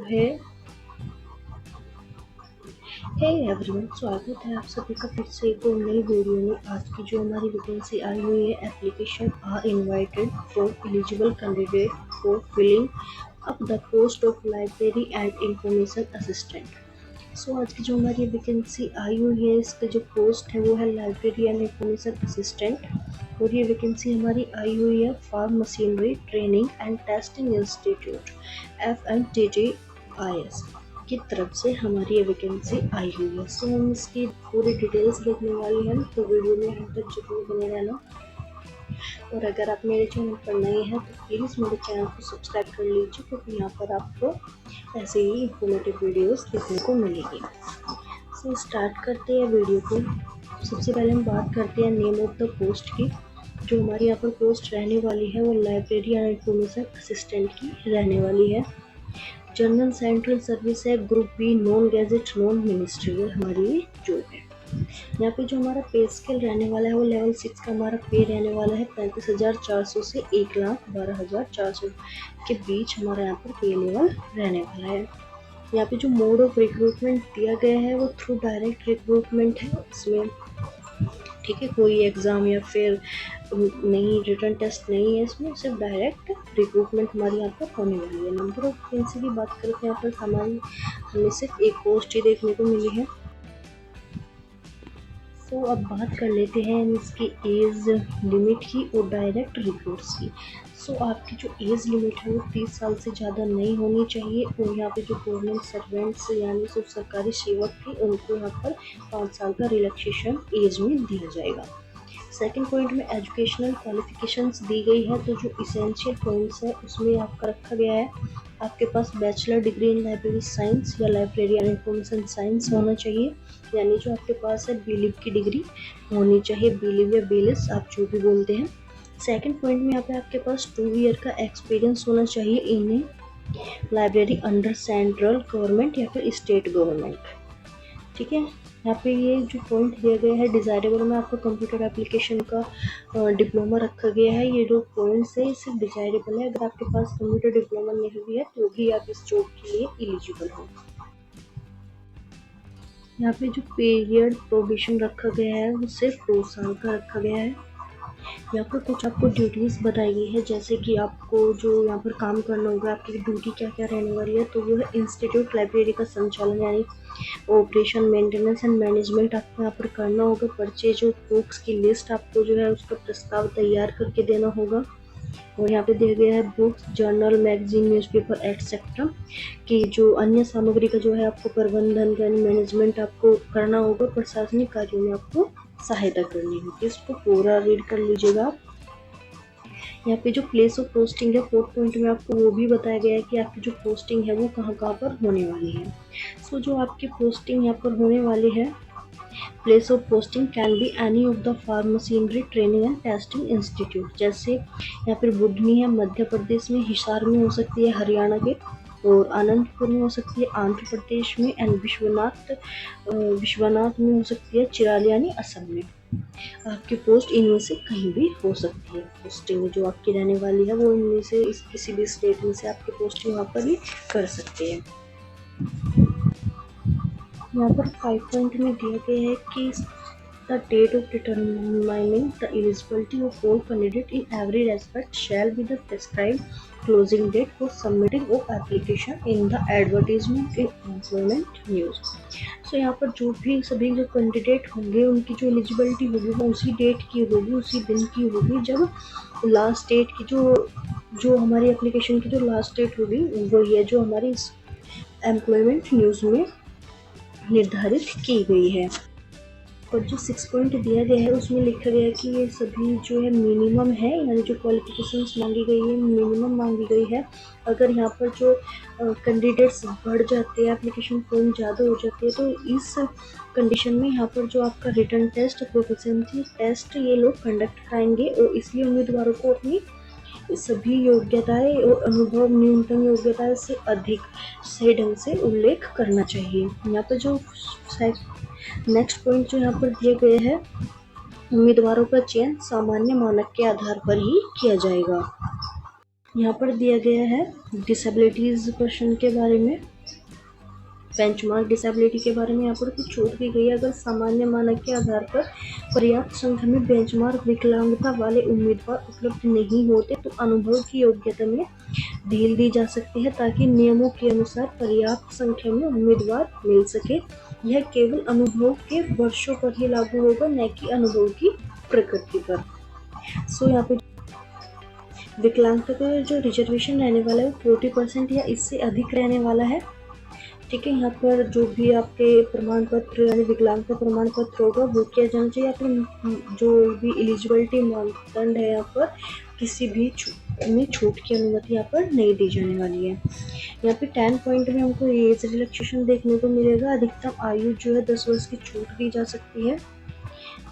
है hey everyone, स्वागत है आप सभी का फिर से एक और नई वीडियो में। आज की जो हमारी वैकेंसी आई हुई है, application are invited for eligible candidate for filling up the post of library and information assistant. So आज की जो हमारी वैकेंसी आई हुई है, इसका जो पोस्ट है वो है लाइब्रेरी एंड इंफॉर्मेशन असिस्टेंट। और ये वैकेंसी हमारी आई हुई है farm machinery training and testing institute FMTTIS की तरफ से हमारी ये वैकेंसी आई हुई है। सो हम इसकी पूरी डिटेल्स देखने वाले हैं, तो वीडियो में हम तक जरूर बने रहना। और अगर आप मेरे चैनल पर नए हैं तो प्लीज़ मेरे चैनल को सब्सक्राइब कर लीजिए, क्योंकि यहाँ पर आपको ऐसे ही इंफॉर्मेटिव वीडियोस देखने को मिलेगी। सो स्टार्ट करते हैं वीडियो को। सबसे पहले हम बात करते हैं नेम ऑफ द पोस्ट की। जो हमारी यहाँ पर पोस्ट रहने वाली है वो लाइब्रेरी एंड इंफॉर्मेशन असिस्टेंट की रहने वाली है। जनरल सेंट्रल सर्विस है, group B, non gazetted non ministerial हमारी जॉब है। यहाँ पे जो हमारा पे स्केल रहने वाला है वो लेवल 6 का हमारा पे रहने वाला है। 35,400 से 1,12,400 के बीच हमारा यहाँ पर पे लेवल रहने वाला है। यहाँ पे जो मोड ऑफ रिक्रूटमेंट दिया गया है वो थ्रू डायरेक्ट रिक्रूटमेंट है। इसमें ठीक है, कोई एग्ज़ाम या फिर नहीं, रिटर्न टेस्ट नहीं है, इसमें सिर्फ डायरेक्ट रिक्रूटमेंट हमारी यहाँ पर होने वाली है। नंबर ऑफ वैकेंसी की बात करते हैं, यहाँ पर हमें सिर्फ एक पोस्ट ही देखने को मिली है। तो अब बात कर लेते हैं इसकी एज लिमिट की और डायरेक्ट रिक्रूट्स की। सो आपकी जो एज लिमिट है वो 30 साल से ज़्यादा नहीं होनी चाहिए। और यहाँ पे जो गवर्नमेंट सर्वेंट्स यानी सिर्फ सरकारी सेवक थे, उनको यहाँ पर 5 साल का रिलैक्सेशन एज में दिया जाएगा। सेकंड पॉइंट में एजुकेशनल क्वालिफिकेशंस दी गई है। तो जो इसेंशियल पॉइंट्स है उसमें आपका रखा गया है, आपके पास bachelor degree in library science या लाइब्रेरी एंड इंफॉर्मेशन साइंस होना चाहिए, यानी जो आपके पास है बीलिव की डिग्री होनी चाहिए, बीलिव या बीलिस आप जो भी बोलते हैं। सेकंड पॉइंट में यहाँ पे आपके पास 2 ईयर का एक्सपीरियंस होना चाहिए इन लाइब्रेरी अंडर सेंट्रल गवर्नमेंट या फिर स्टेट गवर्नमेंट। ठीक है, यहाँ पे ये जो पॉइंट दिया गया है डिज़ायरेबल में आपको कंप्यूटर एप्लीकेशन का डिप्लोमा रखा गया है। ये जो पॉइंट्स है सिर्फ डिज़ायरेबल है, अगर आपके पास कंप्यूटर डिप्लोमा नहीं भी है तो भी आप इस जॉब के लिए एलिजिबल हो। यहाँ पे जो पीरियड प्रोबेशन रखा गया है वो सिर्फ 2 साल का रखा गया है। यहाँ पर कुछ आपको ड्यूटीज़ बताई गई है, जैसे कि आपको जो यहाँ पर काम करना होगा, आपकी ड्यूटी क्या क्या रहने वाली है। तो वो है इंस्टीट्यूट लाइब्रेरी का संचालन, यानी ऑपरेशन, मेंटेनेंस एंड मैनेजमेंट आपको यहाँ पर करना होगा। परचेज ऑफ बुक्स की लिस्ट आपको जो है उसका प्रस्ताव तैयार करके देना होगा। और यहाँ पे दिया गया है books, journal, magazine, newspaper etcetera की जो अन्य सामग्री का जो है आपको प्रबंधन यानी मैनेजमेंट आपको करना होगा। प्रशासनिक कार्यों में आपको सहायता करनी होगी। इसको पूरा रीड कर लीजिएगा। यहाँ पे जो प्लेस ऑफ पोस्टिंग है 4th पॉइंट में आपको वो भी बताया गया है कि आपकी जो पोस्टिंग है वो कहाँ कहाँ पर होने वाली है। सो जो आपकी पोस्टिंग यहाँ पर होने वाली है, place of posting can be any of the farm machinery training and testing institute. जैसे यहाँ पर बुधनी है मध्य प्रदेश में, हिसार में हो सकती है हरियाणा के, और अनंतपुर में हो सकती है आंध्र प्रदेश में, एंड विश्वनाथ में हो सकती है चिराल यानी असम में। आपकी पोस्ट इनमें से कहीं भी हो सकती है। पोस्टिंग जो आपकी रहने वाली है वो इनमें से किसी भी स्टेट में से आपकी पोस्टिंग वहाँ पर भी कर सकते हैं। यहाँ पर 5 पॉइंट में दिया गया है कि the date of determining the eligibility of all candidates in every respect shall be the prescribed closing date for submitting of application in the advertisement in employment news। So यहाँ पर जो भी सभी जो कैंडिडेट होंगे उनकी जो एलिजिबिलिटी होगी वो उसी डेट की होगी, उसी दिन की होगी, जब लास्ट डेट की जो हमारी एप्लीकेशन की जो लास्ट डेट होगी वो ये जो हमारी एम्प्लॉयमेंट न्यूज़ में निर्धारित की गई है। और जो 6 पॉइंट दिया गया है उसमें लिखा गया है कि ये सभी जो है मिनिमम है, यानी जो क्वालिफिकेशंस मांगी गई है मिनिमम मांगी गई है। अगर यहाँ पर जो कैंडिडेट्स बढ़ जाते हैं, एप्लीकेशन फॉर्म ज़्यादा हो जाती है, तो इस कंडीशन में यहाँ पर जो आपका रिटर्न टेस्ट, प्रोफिशिएंसी टेस्ट ये लोग कंडक्ट कराएंगे। और इसलिए उम्मीदवारों को अपनी सभी योग्यताएं और अनुभव न्यूनतम योग्यता से अधिक सही ढंग से उल्लेख करना चाहिए। यहाँ पर जो नेक्स्ट पॉइंट जो यहाँ पर दिए गए हैं, उम्मीदवारों का चयन सामान्य मानक के आधार पर ही किया जाएगा। यहाँ पर दिया गया है डिसेबिलिटीज क्वेश्चन के बारे में, बेंचमार्क डिसेबिलिटी के बारे में यहाँ पर कुछ छूट दी गई है। अगर सामान्य मानक के आधार पर पर्याप्त संख्या में बेंचमार्क विकलांगता वाले उम्मीदवार उपलब्ध नहीं होते तो अनुभव की योग्यता में ढील दी जा सकती है ताकि नियमों के अनुसार पर्याप्त संख्या में उम्मीदवार मिल सके। यह केवल अनुभव के वर्षों पर ही लागू होगा, न कि अनुभव की प्रकृति पर। सो यहाँ पे विकलांगता का जो रिजर्वेशन रहने वाला है वो 40% या इससे अधिक रहने वाला है। ठीक है, यहाँ पर जो भी आपके प्रमाण पत्र यानी विकलांगता प्रमाण पत्र होगा वो किया जाना चाहिए। या फिर जो भी एलिजिबिलिटी मानदंड है यहाँ पर किसी भी छूट की अनुमति यहाँ पर नहीं दी जाने वाली है। यहाँ पे 10 पॉइंट में हमको एज रिलैक्सेशन देखने को मिलेगा। अधिकतम आयु जो है 10 वर्ष की छूट दी जा सकती है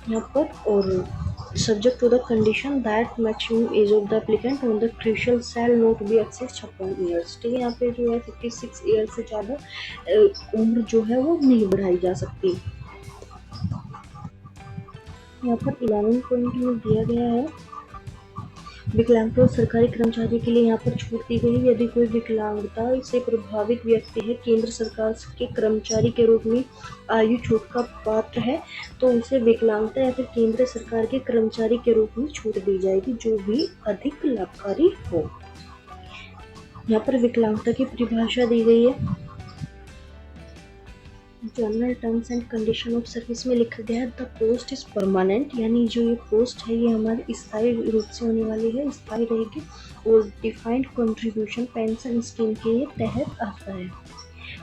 यहाँ पर, और subject to the condition that maximum age of the applicant on the crucial shall not be exceed 56 years। ठीक है, यहाँ पे जो है 56 ईयर से ज़्यादा उम्र जो है वो नहीं बढ़ाई जा सकती। यहाँ पर 11 पॉइंट में दिया गया है विकलांग और सरकारी कर्मचारी के लिए यहाँ पर छूट दी गई है। यदि कोई विकलांगता से प्रभावित व्यक्ति है केंद्र सरकार के कर्मचारी के रूप में आयु छूट का पात्र है तो उसे विकलांगता या फिर केंद्र सरकार के कर्मचारी के रूप में छूट दी जाएगी जो भी अधिक लाभकारी हो। यहाँ पर विकलांगता की परिभाषा दी गई है। General terms and condition of service में लिखा गया है द पोस्ट इज परमानेंट, यानी जो ये पोस्ट है ये हमारी स्थायी रूप से होने वाली है, स्थायी रहेगी और डिफाइंड कंट्रीब्यूशन पेंशन स्कीम के तहत आता है।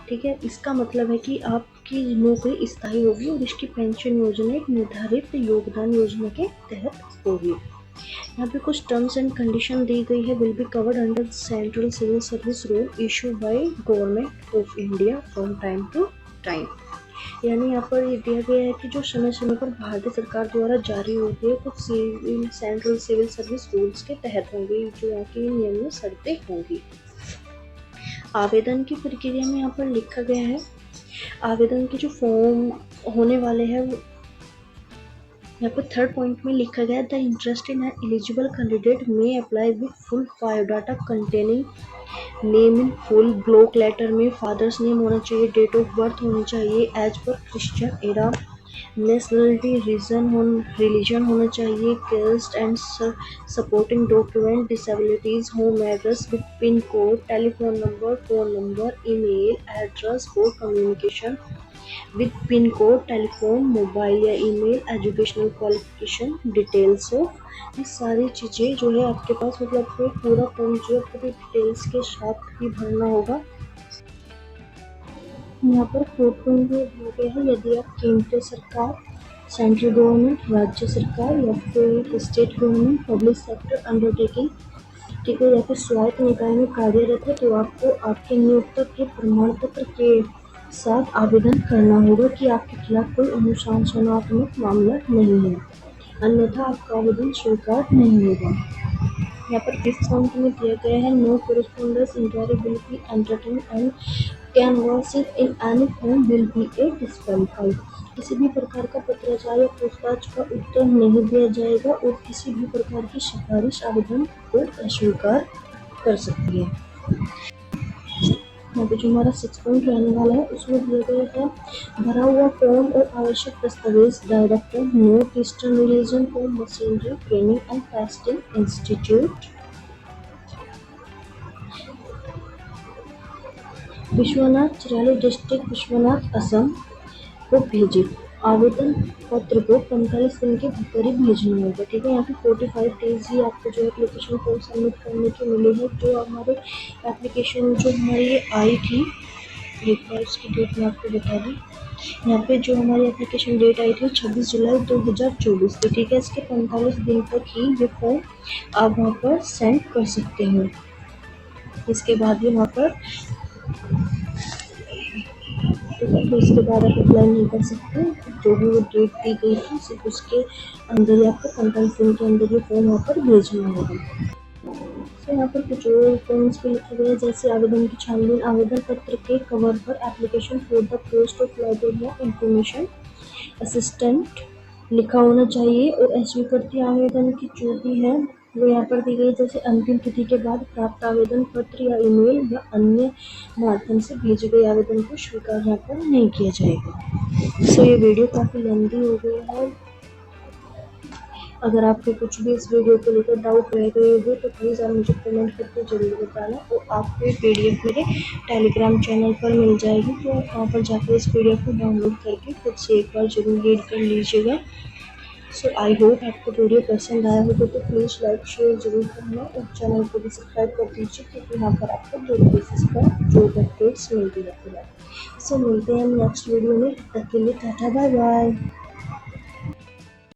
ठीक है, इसका मतलब है कि आपकी नौकरी स्थायी होगी और इसकी पेंशन योजना एक निर्धारित योगदान योजना के तहत होगी। यहाँ पे कुछ टर्म्स एंड कंडीशन दी गई है। Will be covered under central civil service rule issue by government of India from time to time, यानी यहाँ पर ये दिया गया है कि जो समय समय पर भारतीय सरकार द्वारा जारी होती है कुछ सेंट्रल सिविल सर्विस रूल्स के तहत होंगी, जो यहाँ की नियम में शर्तें होंगी। आवेदन की प्रक्रिया में यहाँ पर लिखा गया है आवेदन के जो फॉर्म होने वाले हैं वो यहाँ पर 3rd पॉइंट में लिखा गया the interested and eligible candidate may apply with full biodata containing name in full, block letter में फादर्स नेम होना चाहिए, डेट ऑफ बर्थ होनी चाहिए as per Christian era, nationality religion होना चाहिए, caste and supporting document, disabilities, home address with pin code, telephone number, phone number, email address for communication with pin code, telephone, mobile या email, educational qualification, details of, ये सारी चीज़ें जो है आपके पास मतलब पूरा फॉर्म जो है पूरी डिटेल्स के साथ ही भरना होगा। यहाँ पर 4th पॉइंट में दिया गया है यदि आप केंद्र सरकार, सेंट्रल गवर्नमेंट, राज्य सरकार या फिर state government, public sector undertaking, ठीक है, या फिर स्वायत्त निकाय में कार्यरत है तो आपको आपके नियोक्ता के प्रमाण पत्र के साथ आवेदन करना होगा कि आपके खिलाफ कोई अनुशासनात्मक मामला नहीं है, अन्यथा आपका आवेदन स्वीकार नहीं होगा। यहाँ पर 5th पॉइंट में दिया गया है no correspondence inquiry will be entertained and canvassing in any form will be disqualified, किसी भी प्रकार का पत्राचार या पूछताछ का उत्तर नहीं दिया जाएगा और किसी भी प्रकार की सिफारिश आवेदन को अस्वीकार कर सकती है। यहाँ पे जो हमारा 6 पॉइंट रहने वाला है उसमें दिया गया है भरा हुआ फॉर्म और आवश्यक दस्तावेज director north eastern region for machinery training and testing institute, Biswanath Chariali district Biswanath Assam को भेजे। आवेदन पत्र को 45 दिन के भीतर ही भेजना होगा। ठीक है, यहाँ पे 45 डेज ही आपको जो एप्लीकेशन फॉर्म सबमिट करने के मिले हैं। जो हमारे एप्लीकेशन जो हमारी आई थी एक बार उसकी डेट मैं आपको बता दूँ, यहाँ पे जो हमारी एप्लीकेशन डेट आई थी 26 जुलाई 2024 थी। ठीक है, इसके 45 दिन तक ही ये फॉर्म आप वहाँ पर सेंड कर सकते हो। इसके बाद ये वहाँ पर तो इसके बाद आप अप्लाई नहीं कर सकते। जो भी वो डेट दी गई थी सिर्फ उसके अंदर ही आपको 45 दिन के अंदर ये फॉर्म वहाँ पर भेजना होगा। तो यहाँ पर कुछ और पॉइंट्स पे लिखा गया है जैसे आवेदन की छानबीन, आवेदन पत्र के कवर पर application for the post of library information assistant लिखा होना चाहिए और अस्वीकृति आवेदन की जो भी है वो यहाँ पर दी गई, जैसे अंतिम तिथि के बाद प्राप्त आवेदन पत्र या ईमेल या अन्य माध्यम से भेजे गए आवेदन को स्वीकार यहाँ पर नहीं किया जाएगा। सो ये वीडियो काफ़ी लंबी हो गई है। अगर आपको कुछ भी इस वीडियो को लेकर डाउट रह गए हो तो प्लीज़ आप मुझे कमेंट करके ज़रूर बताना, और आपको ये पीडीएफ मेरे टेलीग्राम चैनल पर मिल जाएगी, तो आप वहाँ पर जाकर इस पीडीएफ को डाउनलोड करके खुद से एक बार ज़रूर रीड कर लीजिएगा। सो आई होप आपको वीडियो पसंद आया होगा, तो प्लीज़ लाइक शेयर ज़रूर करना और चैनल को भी सब्सक्राइब कर दीजिए, क्योंकि यहाँ पर आपको डेली बेसिस पर जॉब अपडेट्स मिलती रहती है। सो मिलते हैं हम नेक्स्ट वीडियो में, तब तक के लिए टाटा बाय बाय।